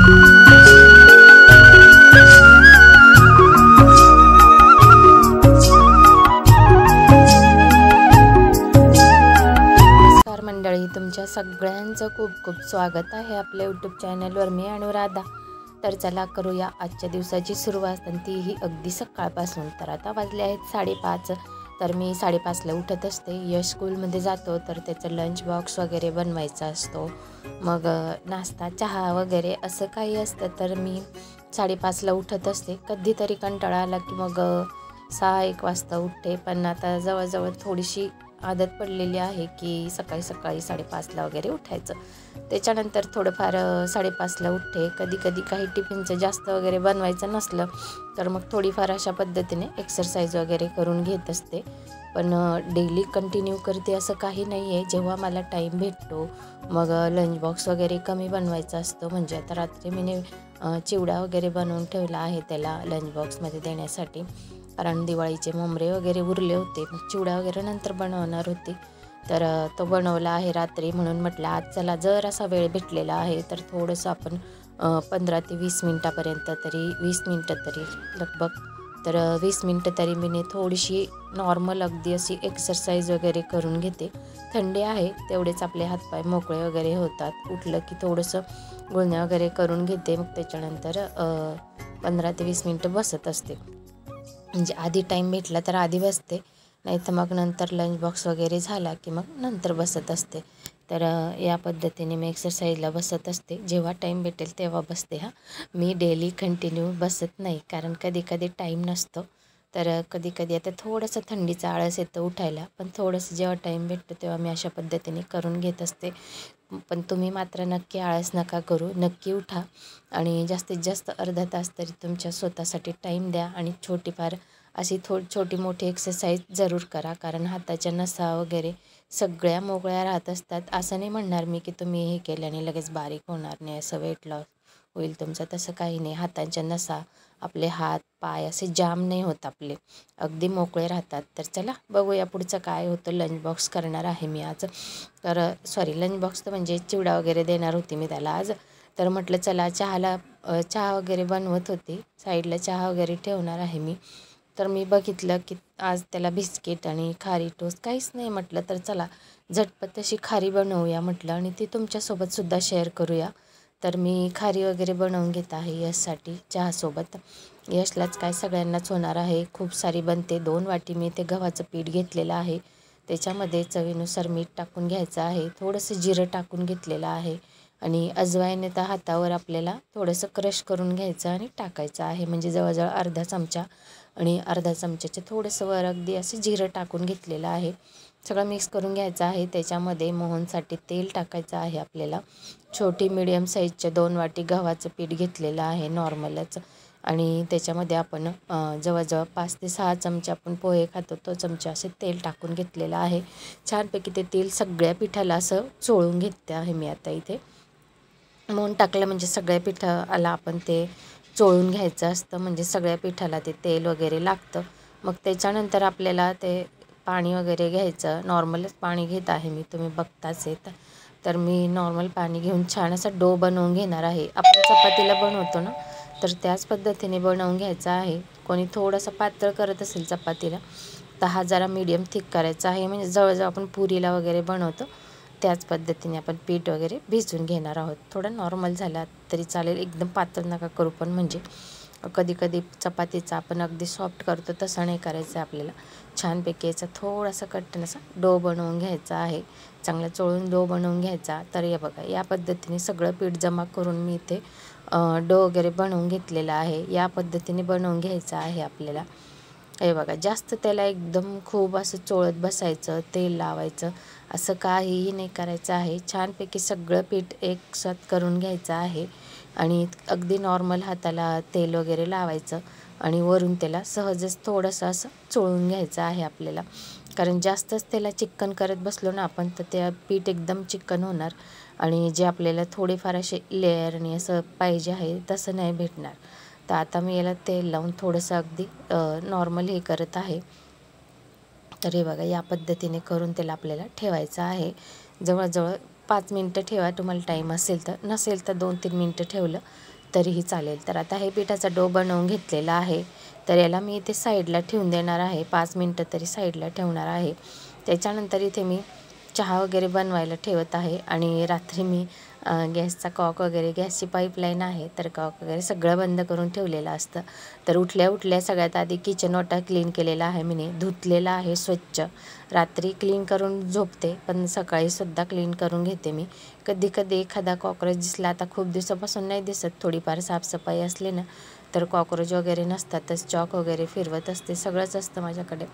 नमस्कार मंडळी, तुमच्या सगळ्यांचं खूप खूप स्वागत आहे आपल्या यूट्यूब चॅनलवर. मी अनुराधा. तर चला करूया आजच्या दिवसाची सुरुवात, आणि तीही अगदी सकाळपासून. तर आता वाजले आहेत 5:30. तर मी 5:30ला उठत असते. यश स्कूलमध्ये जातो, तर त्याचं लंच बॉक्स वगैरे बनवायचा असतो. मग नाश्ता चहा वगैरे असं काही असतं. तर मी 5:30ला उठत असते. कधीतरी कंटाळा आला की मग 6-1 वाजता उठते. पण आता जवळजवळ थोडीशी आदत पडलेली आहे की सकाळी 5:30ला वगैरे उठायचं. त्याच्यानंतर थोडंफार 5:30ला उठते. कधी काही टिफिनचं जास्त वगैरे बनवायचं नसलं तर मग थोडीफार अशा पद्धतीने एक्सरसाइज वगैरे करून घेत असते. पण डेली कंटिन्यू करते असं काही नाही आहे. जेव्हा मला टाईम भेटतो मग लंच बॉक्स वगैरे कमी बनवायचा असतो. म्हणजे आता रात्री मी चिवडा वगैरे बनवून ठेवला आहे त्याला लंच बॉक्समध्ये देण्यासाठी. कारण दिवाळीचे मोमरे वगैरे उरले होते. मग चिवडा वगैरे नंतर बनवणार होते. तर तो बनवला आहे रात्री. म्हणून म्हटलं आज चला, जर असा वेळ भेटलेला आहे तर थोडंसं आपण 15 ते 20 मिनटापर्यंत तरी 20 मिनटं तरी लगभग, तर 20 मिनटं तरी मी थोडीशी नॉर्मल अगदी अशी एक्सरसाइज वगैरे करून घेते. थंडी आहे तेवढेच आपले हातपाय मोकळे वगैरे होतात. उठलं की थोडंसं गुळण्या वगैरे करून घेते. मग त्याच्यानंतर 15 ते 20 मिनटं बसत असते. म्हणजे आधी टाईम भेटला तर आधी बसते, नाही तर मग नंतर लंच बॉक्स वगैरे झाला की मग नंतर बसत असते. तर या पद्धतीने मी एक्सरसाइजला बसत असते. जेव्हा टाईम भेटेल तेव्हा बसते. मी डेली कंटिन्यू बसत नाही, कारण कधी टाईम नसतो. तर कधी आता थोडंसं थंडीचा आळस येतं उठायला, पण थोडंसं जेव्हा टाईम भेटतो तेव्हा मी अशा पद्धतीने करून घेत असते. पण तुम्ही मात्र नक्की आळस नका करू, नक्की उठा आणि जास्तीत जास्त अर्धा तास तरी तुमच्या स्वतःसाठी टाईम द्या. आणि छोटीफार अशी छोटी मोठी एक्सरसाइज जरूर करा, कारण हाताच्या नसा वगैरे सगळ्या मोकळ्या राहत असतात. असं नाही म्हणणार मी की तुम्ही हे केल्याने लगेच बारीक होणार नाही, असं वेट लॉस होईल तुमचं, तसं काही नाही. हातांच्या नसा, आपले हात पाय असे जाम नाही होत, आपले अगदी मोकळे राहतात. तर चला बघूया पुढचं काय होतं. लंच बॉक्स करणार आहे मी आज. तर लंच बॉक्स तर म्हणजे चिवडा वगैरे देणार होती मी त्याला आज. तर म्हटलं चला चहा वगैरे बनवत होते, साईडला चहा वगैरे ठेवणार आहे मी. तर मी बघितलं की आज त्याला बिस्किट आणि खारी टोस्ट काहीच नाही. म्हटलं तर चला झटपट अशी खारी बनवूया म्हटलं, आणि ती तुमच्यासोबतसुद्धा शेअर करूया. तर मी खारी वगैरे बनवून घेत आहे यशसाठी चहासोबत. यशलाच काय सगळ्यांनाच होणार आहे, खूप सारी बनते. 2 वाटी मी ते गव्हाचं पीठ घेतलेलं आहे. त्याच्यामध्ये चवीनुसार मीठ टाकून घ्यायचं आहे. थोडंसं जिरं टाकून घेतलेलं आहे. आणि अजवाईन तर हातावर आपल्याला थोडंसं क्रश करून घ्यायचं आणि टाकायचं आहे. म्हणजे जवळजवळ अर्धा चमचा, आणि अर्धा चमच्याचे थोडंसं वर अगदी असं जिरं टाकून घेतलेलं आहे. सगळं मिक्स करून घ्यायचं आहे. त्याच्यामध्ये मोहनसाठी तेल टाकायचं आहे आपल्याला. छोटी मीडियम साईजच्या 2 वाटी गव्हाचं पीठ घेतलेलं आहे नॉर्मलच. आणि त्याच्यामध्ये आपण जवळजवळ 5 ते 6 चमचे आपण पोहे खातो तो चमचा असे तेल टाकून घेतलेलं आहे. छानपैकी ते तेल सगळ्या पिठाला असं चोळून घेते आहे मी आता इथे. मोहन टाकलं म्हणजे सगळ्या पिठाला आपण ते चोळून घ्यायचं असतं, म्हणजे सगळ्या पिठाला ते तेल वगैरे लागतं. मग त्याच्यानंतर आपल्याला ते पाणी वगैरे घ्यायचं. नॉर्मलच पाणी घेत आहे मी, तुम्ही बघताच आहेत. तर मी नॉर्मल पाणी घेऊन छान असा डो बनवून घेणार आहे. आपण चपातीला बनवतो ना, तर त्याच पद्धतीने बनवून घ्यायचा आहे. कोणी थोडंसं पातळ करत असेल चपातीला तर हा जरा मीडियम थिक करायचा आहे. म्हणजे जवळजवळ आपण पुरीला वगैरे बनवतो त्याच पद्धतीने आपण पीठ वगैरे भिजवून घेणार आहोत. थोडं नॉर्मल झाला तरी चालेल, एकदम पातळ नका करू. पण म्हणजे कधी चपातीचा आपण अगदी सॉफ्ट करतो तसं नाही करायचं आहे आपल्याला. छानपैकी याचा थोडासा कट्टन असा डो बनवून घ्यायचा आहे. चांगला चोळून डो बनवून घ्यायचा. तर हे बघा, या पद्धतीने सगळं पीठ जमा करून मी इथे डो वगैरे बनवून घेतलेला आहे. या पद्धतीने बनवून घ्यायचं आहे आपल्याला. हे बघा, जास्त त्याला एकदम खूप असं चोळत बसायचं, तेल लावायचं असं काहीही नाही करायचं आहे. छानपैकी सगळं पीठ एकसाथ करून घ्यायचं आहे. आणि अगदी नॉर्मल हाताला तेल वगैरे लावायचं आणि वरून त्याला सहजच थोडंसं असं चोळून घ्यायचं आहे आपल्याला. कारण जास्तच त्याला चिक्कन करत बसलो ना आपण तर ते पीठ एकदम चिक्कन होणार, आणि जे आपल्याला थोडेफार असे लेअरने असं पाहिजे आहे तसं नाही भेटणार. तर आता मी याला तेल लावून थोडंसं अगदी नॉर्मल हे करत आहे. तर हे बघा, या पद्धतीने करून त्याला आपल्याला ठेवायचं आहे. जवळजवळ 5 मिनटं ठेवा तुम्हाला टाईम असेल तर, नसेल तर 2-3 मिनटं ठेवलं तरीही चालेल. तर आता हे पिठाचा डो बनवून घेतलेला आहे. तर याला मी इथे साईडला ठेवून देणार आहे, 5 मिनटं तरी साईडला ठेवणार आहे. त्याच्यानंतर इथे मी चहा वगैरे बनवायला ठेवत आहे आणि रात्री मी गॅसचा कॉक वगैरे, गॅसची पाईपलाईन आहे तर कॉक वगैरे सगळं बंद करून ठेवलेलं असतं. तर उठल्या सगळ्यात आधी किचन ओटा क्लीन केलेला आहे मी, धुतलेला आहे स्वच्छ. रात्री क्लीन करून झोपते पण सकाळीसुद्धा क्लीन करून घेते मी. कधी कधी एखादा कॉकरोच दिसला, आता खूप दिवसापासून नाही दिसत, थोडीफार साफसफाई असली ना तर कॉकरोच वगैरे नसतातच. चॉक वगैरे फिरवत असते, सगळंच असतं माझ्याकडे.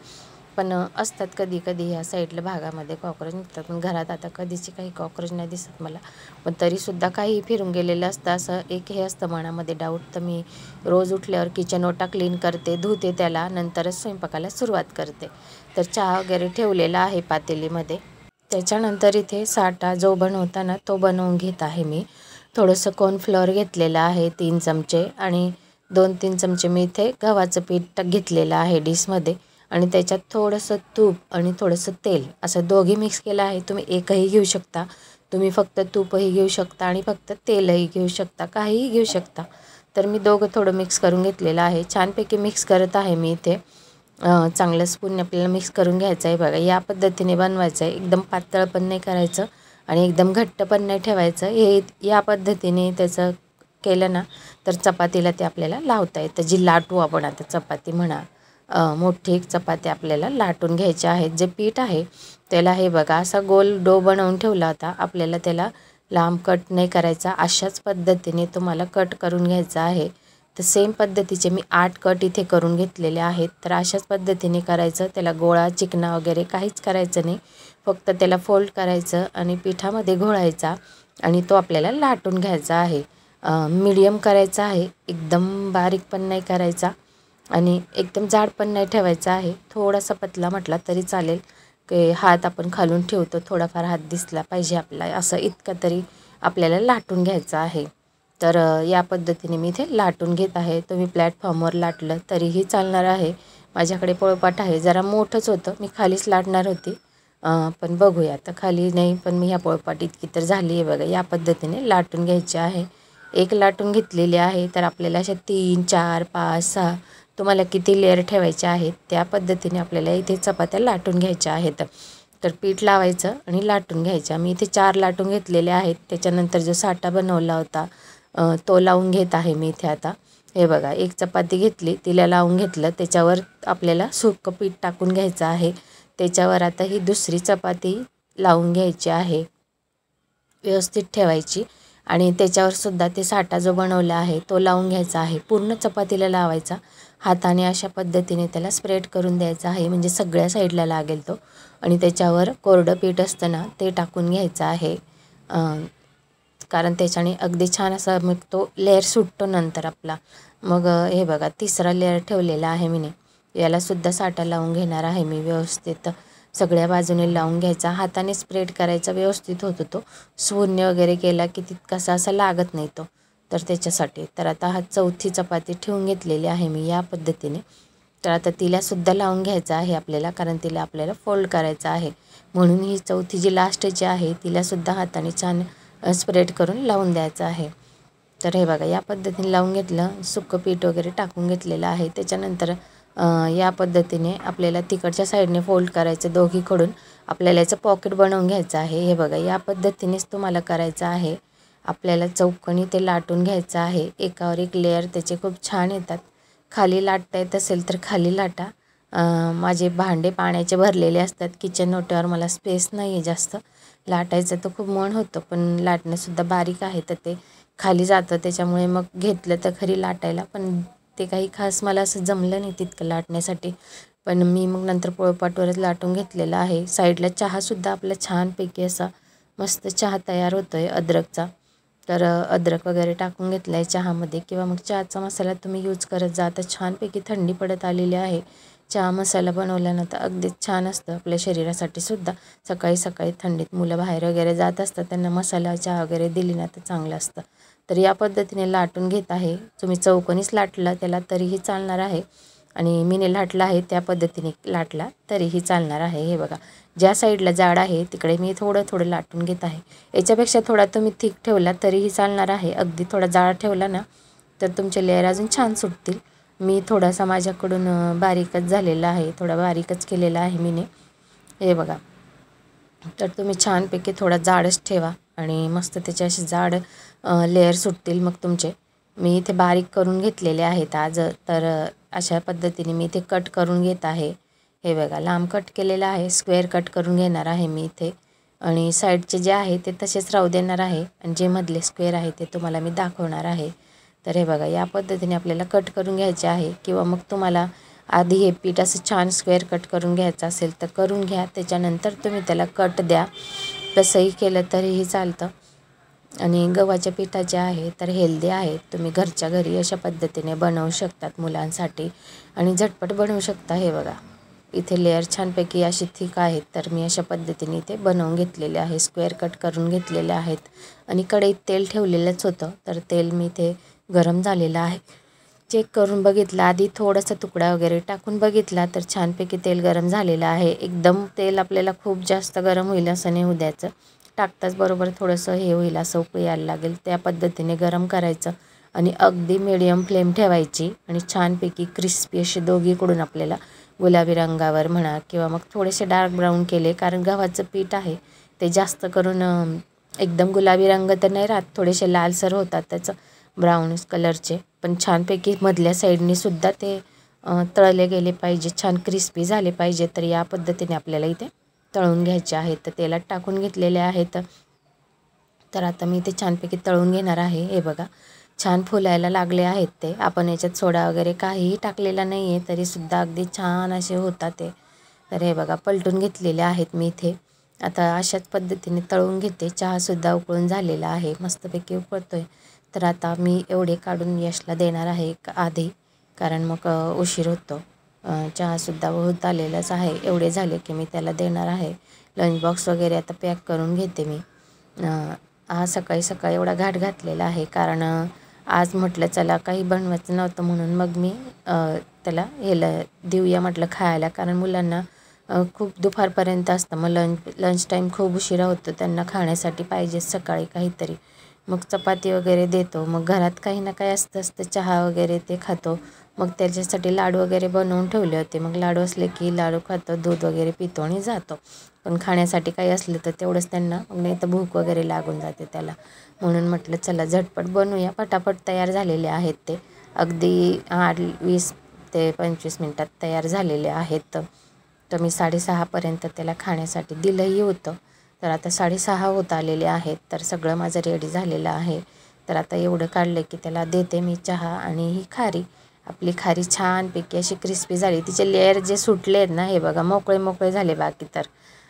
पण असतात कधी कधी ह्या साईडला भागामध्ये कॉकरोच निघतात. पण घरात आता कधीची काही कॉकरोच नाही दिसत मला. पण तरीसुद्धा काही फिरून गेलेलं असतं, असं एक हे असतं मनामध्ये डाऊट. तर मी रोज उठल्यावर किचन ओटा क्लीन करते, धुते त्याला, नंतरच स्वयंपाकाला सुरुवात करते. तर चहा वगैरे ठेवलेला आहे पातेलीमध्ये. त्याच्यानंतर इथे साठा जो बनवता ना तो बनवून घेत आहे मी. थोडंसं कॉर्नफ्लॉवर घेतलेलं आहे 3 चमचे आणि 2-3 चमचे मी इथे गव्हाचं पीठ घेतलेलं आहे डिशमध्ये आणि त्याच्यात थोडंसं तूप आणि थोडंसं तेल असं दोघी मिक्स केलं आहे. तुम्ही एकही घेऊ शकता, तुम्ही फक्त तूपही घेऊ शकता आणि फक्त तेलही घेऊ शकता, काहीही घेऊ शकता. तर मी दोघं थोडं मिक्स करून घेतलेलं आहे. छानपैकी मिक्स करत आहे मी इथे. चांगलं स्पूनने आपल्याला मिक्स करून घ्यायचं आहे. बघा या पद्धतीने बनवायचं आहे. एकदम पातळ पण नाही करायचं आणि एकदम घट्ट पण नाही ठेवायचं. हे या पद्धतीने त्याचं केलं ना तर चपातीला ते आपल्याला लावता येतं. जी लाटू आपण आता चपाती म्हणा, मोठी एक चपाती आपल्याला लाटून घ्यायची आहे. जे पीठ आहे त्याला हे बघा असा गोल डो बनवून ठेवला होता. आपल्याला त्याला लांब कट नाही करायचा, अशाच पद्धतीने तुम्हाला कट करून घ्यायचा आहे. तर सेम पद्धतीचे मी 8 कट इथे करून घेतलेले आहेत. तर अशाच पद्धतीने करायचं. त्याला गोळा चिकना वगैरे काहीच करायचं नाही, फक्त त्याला फोल्ड करायचं आणि पिठामध्ये घोळायचा आणि तो आपल्याला लाटून घ्यायचा आहे. मीडियम करायचा आहे, एकदम बारीक पण नाही करायचा आणि एकदम जाड पण नाही ठेवायचा आहे. थोडासा पतला म्हटला तरी चालेल, की हात आपण खालून ठेवतो थोडाफार हात दिसला पाहिजे आपला, असं इतकं तरी आपल्याला लाटून घ्यायचं आहे. तर या पद्धतीने मी इथे लाटून घेत आहे. तुम्ही प्लॅटफॉर्मवर लाटलं तरीही चालणार आहे. माझ्याकडे पोळपाट आहे, जरा मोठंच होतं, मी खालीच लाटणार होती. पण बघूया आता, खाली नाही पण मी ह्या पोळपाट इतकी तर झाली आहे बघा. या पद्धतीने लाटून घ्यायची आहे. एक लाटून घेतलेली आहे. तर आपल्याला अशा 3, 4, 5, 6 तुम्हाला किती लेअर ठेवायचे आहेत त्या पद्धतीने आपल्याला इथे चपात्या लाटून घ्यायच्या आहेत. तर पीठ लावायचं आणि लाटून घ्यायच्या. मी इथे 4 लाटून घेतलेले आहेत. त्याच्यानंतर जो साठा बनवला होता तो लावून घेत आहे मी इथे आता. हे बघा, एक चपाती घेतली, तिला लावून घेतलं, त्याच्यावर आपल्याला सुक्कं पीठ टाकून घ्यायचं आहे. त्याच्यावर आता ही दुसरी चपाती लावून घ्यायची आहे, व्यवस्थित ठेवायची आणि त्याच्यावर सुद्धा ते साठा जो बनवला आहे तो लावून घ्यायचा आहे. पूर्ण चपातीला लावायचा, हाताने अशा पद्धतीने त्याला स्प्रेड करून द्यायचा आहे, म्हणजे सगळ्या साईडला लागेल तो. आणि त्याच्यावर कोरडं पीठ असतं ना ते टाकून घ्यायचं आहे, कारण त्याच्याने अगदी छान असा मग तो लेअर सुटतो नंतर आपला. मग हे बघा तिसरा लेअर ठेवलेला आहे मी. यालासुद्धा साठा लावून घेणार आहे मी व्यवस्थित. सगळ्या बाजूने लावून घ्यायचा, हाताने स्प्रेड करायचा, व्यवस्थित होतो तो. शून्य वगैरे केला की तितकासा असा लागत नाही तो, तर त्याच्यासाठी. तर आता हा चौथी चपाती ठेवून घेतलेली आहे मी या पद्धतीने. तर आता तिलासुद्धा लावून घ्यायचं आहे आपल्याला, कारण तिला आपल्याला फोल्ड करायचं आहे. म्हणून ही चौथी जी लास्टची आहे तिलासुद्धा हाताने छान स्प्रेड करून लावून द्यायचं आहे. तर हे बघा या पद्धतीने लावून घेतलं, सुक्कं पीठ वगैरे टाकून घेतलेलं आहे. त्याच्यानंतर या पद्धतीने आपल्याला तिकडच्या साईडने फोल्ड करायचं दोघीकडून. आपल्याला याचं पॉकेट बनवून घ्यायचं आहे. हे बघा या पद्धतीनेच तुम्हाला करायचं आहे. आपल्याला चौकोनी ते लाटून घ्यायचं आहे. एकावर एक लेअर त्याचे खूप छान येतात. खाली लाटता येत असेल तर खाली लाटा. माझे भांडे पाण्याचे भरलेले असतात किचन ओट्यावर, मला स्पेस नाही आहे जास्त. लाटायचं तर खूप मन होतं पण लाटणंसुद्धा बारीक आहे तर ते खाली जातं, त्याच्यामुळे मग घेतलं तर खरी लाटायला, पण ते काही खास मला असं जमलं नाही तितकं लाटण्यासाठी. पण मी मग नंतर पोळपाटवरच लाटून घेतलेलं आहे. साईडला चहासुद्धा आपला छानपैकी असा मस्त चहा तयार होतो आहे अद्रकचा. तर अद्रक वगैरे टाकून घेतला आहे चहामध्ये, किंवा मग चहाचा मसाला तुम्ही यूज करत जा. आता छानपैकी थंडी पडत आलेली आहे. चहा मसाला बनवल्यानंतर अगदीच छान असतं आपल्या शरीरासाठी सुद्धा. सकाळी सकाळी थंडीत मुलं बाहेर वगैरे जात असतात, त्यांना मसाला चहा वगैरे दिली ना तर चांगलं असतं. तर या पद्धतीने लाटून घेत आहे. तुम्ही चौकोनीच लाटलं त्याला तरीही चालणार आहे. आणि मीने लाटला आहे त्या पद्धतीने लाटला तरीही चालणार आहे. हे बघा, ज्या साईडला जाड आहे तिकडे मी थोडं थोडं लाटून घेत आहे. याच्यापेक्षा थोडा तुम्ही थिक ठेवला तरीही चालणार आहे. अगदी थोडा जाड ठेवला ना तर तुमचे लेयर अजून छान सुटतील. मी थोडासा माझ्याकडून बारीकच झालेला आहे, थोडा बारीकच केलेला आहे मीने. हे बघा, तर तुम्ही छानपैकी थोडा जाडच ठेवा आणि मस्त त्याचे असे जाड लेयर सुटतील मग तुमचे. मी इथे बारीक करून घेतलेले आहेत आज, तर अशा पद्धतीने मी इथे कट करून घेत आहे. हे बघा, लांब कट केलेला आहे, स्क्वेअर कट करून घेणार आहे मी इथे. आणि साईडचे जे आहे ते तसेच राहू देणार आहे आणि जे मधले स्क्वेअर आहे ते तुम्हाला मी दाखवणार आहे. तर हे बघा, या पद्धतीने आपल्याला कट करून घ्यायचे आहे. किंवा मग तुम्हाला आधी हे पीठ असं छान स्क्वेअर कट करून घ्यायचं असेल तर करून घ्या, त्याच्यानंतर तुम्ही त्याला कट द्या. कसंही केलं तरीही चालतं. आणि गव्हाच्या पिठाचे आहे तर हेल्दी आहेत, तुम्ही घरच्या घरी अशा पद्धतीने बनवू शकतात मुलांसाठी आणि झटपट बनवू शकता. हे बघा, इथे लेअर छानपैकी अशी थिक आहेत, तर मी अशा पद्धतीने इथे बनवून घेतलेले आहे, स्क्वेअर कट करून घेतलेले आहेत. आणि कढईत तेल ठेवलेलंच होतं, तर तेल मी इथे गरम झालेलं आहे. चेक करून बघितलं, आधी थोडासा तुकडा वगैरे टाकून बघितला तर छानपैकी तेल गरम झालेलं आहे. एकदम तेल आपल्याला खूप जास्त गरम होईल असं नाही होऊ द्यायचं. टाकताच बरोबर थोडंसं हे होईल, असं उकळी यायला लागेल त्या पद्धतीने गरम करायचं. आणि अगदी मीडियम फ्लेम ठेवायची आणि छानपैकी क्रिस्पी असे दोघीकडून आपल्याला गुलाबी रंगावर म्हणा किंवा मग थोडेसे डार्क ब्राऊन केले, कारण गव्हाचं पीठ आहे ते जास्त करून एकदम गुलाबी रंग तर नाही राहत, थोडेसे लालसर होतात त्याचं ब्राऊन कलरचे. पण छानपैकी मधल्या साईडनी सुद्धा ते तळले गेले पाहिजे, छान क्रिस्पी झाले पाहिजे. तर या पद्धतीने आपल्याला इथे तळून घ्यायचे आहेत. तर तेलात टाकून घेतलेले आहेत. तर आता मी ते छानपैकी तळून घेणार आहे. हे बघा, छान फुलायला लागले आहेत ते. आपण याच्यात सोडा वगैरे काहीही टाकलेला नाही आहे तरीसुद्धा अगदी छान असे होतात ते. तर हे बघा, पलटून घेतलेले आहेत मी इथे. आता अशाच पद्धतीने तळून घेते. चहासुद्धा उकळून झालेला आहे, मस्तपैकी उकळतो आहे. तर आता मी एवढे काढून यशला देणार आहे आधी, कारण मग उशीर होतो. चहासुद्धा होत आलेलाच आहे. एवढे झाले की मी त्याला देणार आहे. लंच बॉक्स वगैरे आता पॅक करून घेते मी. आज सकाळी सकाळी एवढा घाट घातलेला आहे कारण आज म्हटलं चला काही बनवायचं नव्हतं, म्हणून मग मी त्याला देऊया म्हटलं खायला, कारण मुलांना खूप दुपारपर्यंत असतं. मग लंच टाईम खूप उशिरा होतो, त्यांना खाण्यासाठी पाहिजे सकाळी काहीतरी. मग चपाती वगैरे देतो, मग घरात काही ना काही असतं चहा वगैरे ते खातो. मग त्याच्यासाठी लाडू वगैरे बनवून ठेवले होते, मग लाडू असले की लाडू खातो, दूध वगैरे पितो आणि जातो. पण खाण्यासाठी काही असलं तर तेवढंच त्यांना, मग नाही तर भूक वगैरे लागून जाते त्याला. म्हणून म्हटलं चला झटपट बनवूया. पटापट तयार झालेले आहेत ते, अगदी 20 ते 25 मिनटात तयार झालेले आहेत. तर मी 6:30पर्यंत त्याला खाण्यासाठी दिलंही होतं. तर आता 6:30 होत आलेले आहेत, तर सगळं माझं रेडी झालेलं आहे. तर आता एवढं काढलं की त्याला देते मी चहा. आणि ही खारी, आपली खारी छानपैकी अशी क्रिस्पी झाली, तिचे लेअर जे सुटले आहेत ना, हे बघा मोकळे मोकळे झाले, बाकी तर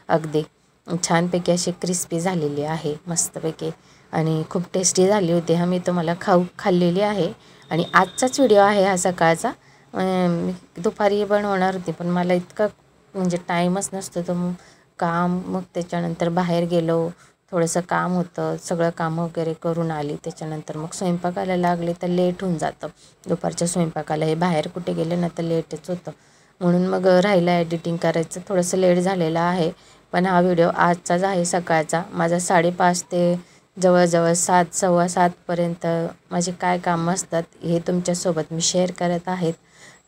अगदी छानपैकी अशी क्रिस्पी झालेली आहे मस्तपैकी. आणि खूप टेस्टी झाली होती. मी तुम्हाला खाल्लेली आहे. आणि आजचाच व्हिडिओ आहे हा सकाळचा. मी दुपारी बनवणार होती पण मला इतका म्हणजे टाईमच नसतो, तर काम, मग त्याच्यानंतर बाहेर गेलो, थोडंसं काम होतं, सगळं काम वगैरे करून आली. त्याच्यानंतर मग स्वयंपाकाला लागले तर लेट होऊन जातं दुपारच्या स्वयंपाकाला. हे बाहेर कुठे गेले ना तर लेटच होतं, म्हणून मग राहिलं एडिटिंग करायचं, थोडंसं लेट झालेलं आहे. पण हा व्हिडिओ आजचाच आहे सकाळचा. माझा 5:30 ते जवळजवळ 7, 7:15पर्यंत माझे काय कामं असतात हे तुमच्यासोबत मी शेअर करत आहेत.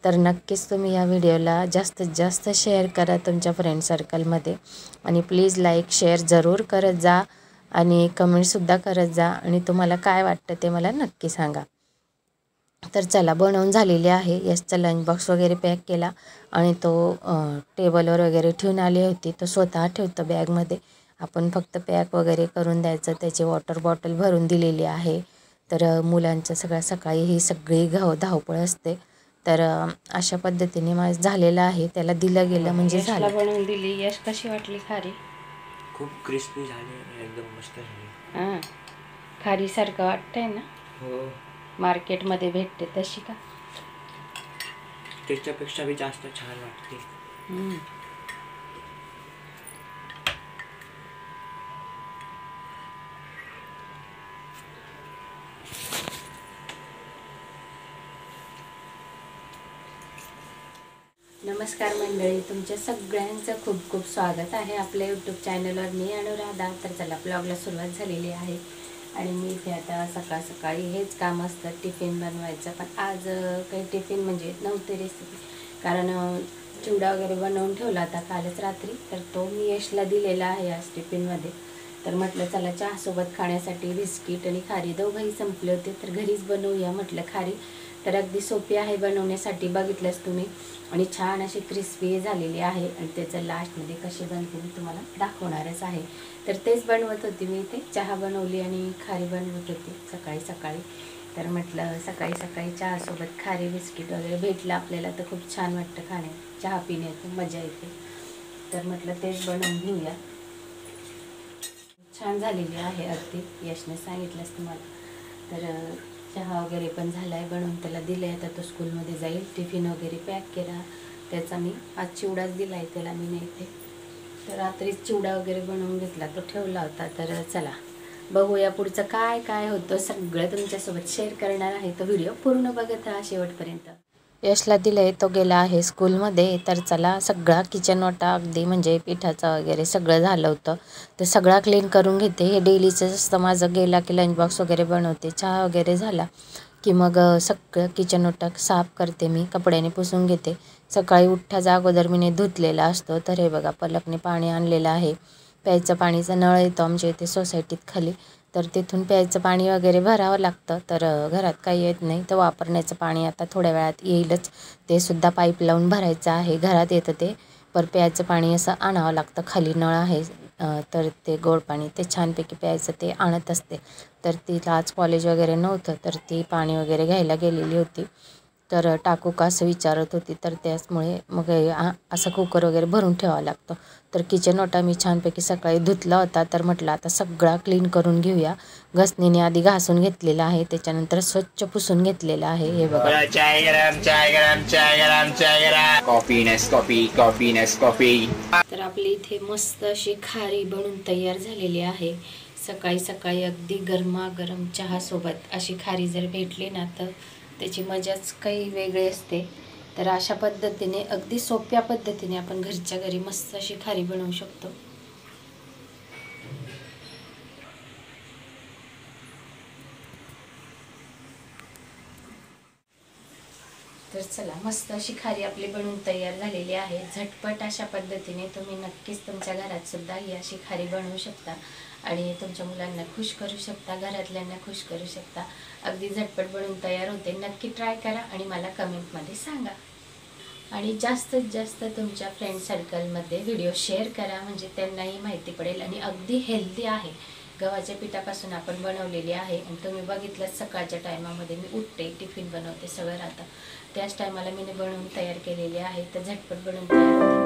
तर नक्कीच तुम्ही या व्हिडिओला जास्तीत जास्त शेअर करा तुमच्या फ्रेंड सर्कलमध्ये. आणि प्लीज लाईक शेअर जरूर करत जा आणि कमेंटसुद्धा करत जा. आणि तुम्हाला काय वाटतं ते मला नक्की सांगा. तर चला, बनवून झालेली आहे. याचा लंच बॉक्स वगैरे पॅक केला आणि तो टेबलवर वगैरे ठेवून आली होती. तो स्वतः ठेवतो बॅगमध्ये, आपण फक्त पॅक वगैरे करून द्यायचं. त्याची वॉटर बॉटल भरून दिलेली आहे. तर मुलांचं सकाळी ही सगळी धावपळ असते. तर अशा पद्धतीने माझं झालेलं आहे. त्याला दिलं गेलं म्हणजे झालं. बनवून दिली. यश कशी वाटली खारी? खूप क्रिस्पी झाली, एकदम मस्त झाली. हां, खारीसारखं वाटतंय ना? हो, मार्केटमध्ये भेटते तशी का? त्याच्यापेक्षा बी जास्त छान वाटते. नमस्कार मंडळी, तुमच्या सगळ्यांचं खूप खूप स्वागत आहे आपल्या यूट्यूब चॅनलवर. मी अनुराधा. तर चला, ब्लॉगला सुरुवात झालेली आहे आणि मी इथे आता सकाळ सकाळी हेच काम असतं, टिफिन बनवायचं. पण आज काही टिफिन म्हणजे नव्हते रेसिपी, कारण चिवडा वगैरे बनवून ठेवला होता कालच रात्री, तर तो मी यशला दिलेला आहे आज टिफिनमध्ये. तर म्हटलं चला, चहासोबत खाण्यासाठी बिस्किट आणि खारी दोघंही संपले होते, तर घरीच बनवूया म्हटलं खारी. तर अगदी सोपी आहे बनवण्यासाठी, बघितलंच तुम्ही, आणि छान अशी क्रिस्पी झालेली आहे. आणि त्याचं लास्टमध्ये कशी बनते मी तुम्हाला दाखवणारच आहे. तर तेच बनवत होती मी इथे, चहा बनवली आणि खारी बनवत होती सकाळी सकाळी. तर म्हटलं सकाळी सकाळी चहासोबत खारी बिस्किट वगैरे भेटलं आपल्याला तर खूप छान वाटतं खाण्यात, चहा पिण्यात मजा येते. तर म्हटलं तेच बनवून घेऊया. छान झालेली आहे अगदी, यशने सांगितलंच तुम्हाला. तर चहा वगैरे पण झाला आहे बनवून, त्याला दिलं आहे. आता तो स्कूलमध्ये जाईल. टिफिन वगैरे पॅक केला त्याचा. मी आज चिवडाच दिला आहे त्याला मी नेते. तर रात्रीच चिवडा वगैरे बनवून घेतला, तो ठेवला होता. तर चला बघूया पुढचं काय काय होतं, सगळं तुमच्यासोबत शेअर करणार आहे. तो व्हिडिओ पूर्ण बघत राहा शेवटपर्यंत. यशला दिलंय, तो गेला आहे स्कूलमध्ये. तर चला, सगळा किचन ओटा अगदी म्हणजे पिठाचं वगैरे सगळं झालं होतं, तर सगळा क्लीन करून घेते. हे डेलीचं असतं माझं. गेला की लंच बॉक्स वगैरे बनवते, चहा वगैरे झाला की मग सगळं किचन ओटा साफ करते मी, कपड्याने पुसून घेते. सकाळी उठ्ठाचा अगोदर मी धुतलेला असतो. तर हे बघा, पलकने पाणी आणलेलं आहे. प्यायचं पाणीचा नळ येतो आमच्या इथे सोसायटीत खाली, तर तिथून प्यायचं पाणी वगैरे भरावं लागतं. तर घरात काही येत नाही, तर वापरण्याचं पाणी आता थोड्या वेळात येईलच. ते सुद्धा पाईप लावून भरायचं आहे. घरात येतं ते, पर प्यायचं पाणी असं आणावं लागतं. खाली नळ आहे, तर ते गोड पाणी ते छानपैकी प्यायचं ते आणत असते. तर तिला आज कॉलेज वगैरे नव्हतं, तर ती पाणी वगैरे घ्यायला गेलेली होती. तर टाकू का असं विचारत होती, तर त्याचमुळे मग असं कुकर वगैरे भरून ठेवावं लागतं. तर किचन ओटा मी छानपैकी सकाळी धुतला होता. तर म्हटलं आता सगळा क्लीन करून घेऊया. घसणीने आधी घासून घेतलेला आहे, त्याच्यानंतर स्वच्छ पुसून घेतलेला आहे. हे बघा, चाय गरम चाय गरम चाय गरम चाय गरम, कॉफी नेस्कॉफी कॉफी नेस्कॉफी. तर आपली इथे मस्त अशी खारी बनून तयार झालेली आहे. सकाळी सकाळी अगदी गरमागरम चहासोबत अशी खारी जर भेटली ना, तर त्याची मजाच काही वेगळी असते. तर अशा पद्धतीने अगदी सोप्या पद्धतीने आपण घरच्या घरी मस्त अशी खारी बनवू शकतो. तर चला, मस्त अशी खारी आपली बनवून तयार झालेली आहे. झटपट अशा पद्धतीने तुम्ही नक्कीच तुमच्या घरात सुद्धा ही अशी खारी बनवू शकता आणि तुमच्या मुलांना खुश करू शकता, घरातल्यांना खुश करू शकता. अगदी झटपट बनवून तयार होते. नक्की ट्राय करा आणि मला कमेंटमध्ये सांगा. आणि जास्तीत जास्त तुमच्या फ्रेंड सर्कलमध्ये व्हिडिओ शेअर करा, म्हणजे त्यांनाही माहिती पडेल. आणि अगदी हेल्दी आहे, गव्हाच्या पिठापासून आपण बनवलेली आहे. आणि तुम्ही बघितलं, सकाळच्या टायमामध्ये मी उठते, टिफिन बनवते, सगळं राहतं, त्याच टायमाला मी बनवून तयार केलेली आहे. तर झटपट बनवून तयार होते.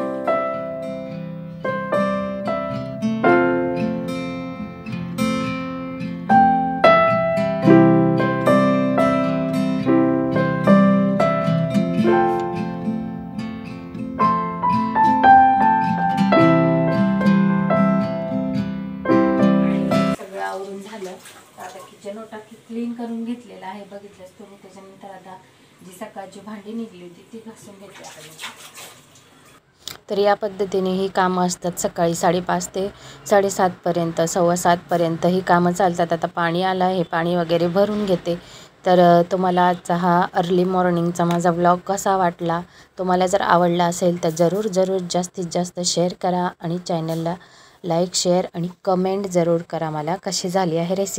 आवरून झालं. आता किचन ओटा क्लीन करून घेतलेला आहे, बघितलंच तुम्ही. त्याच्यानंतर आता जी सकाळची भांडी निघली होती ती घासून घेतली आपण. तर या पद्धतीने ही कामं असतात. सकाळी 5:30 ते 7:30पर्यंत, 7:15पर्यंत ही कामं चालतात. आता पाणी आलं आहे, पाणी वगैरे भरून घेते. तर तुम्हाला आजचा हा अर्ली मॉर्निंगचा माझा व्लॉग कसा वाटला, तुम्हाला जर आवडला असेल तर जरूर जास्तीत जास्त शेअर करा आणि चॅनलला लाईक शेअर आणि कमेंट जरूर करा मला, कशी झाली आहे रेसिपी.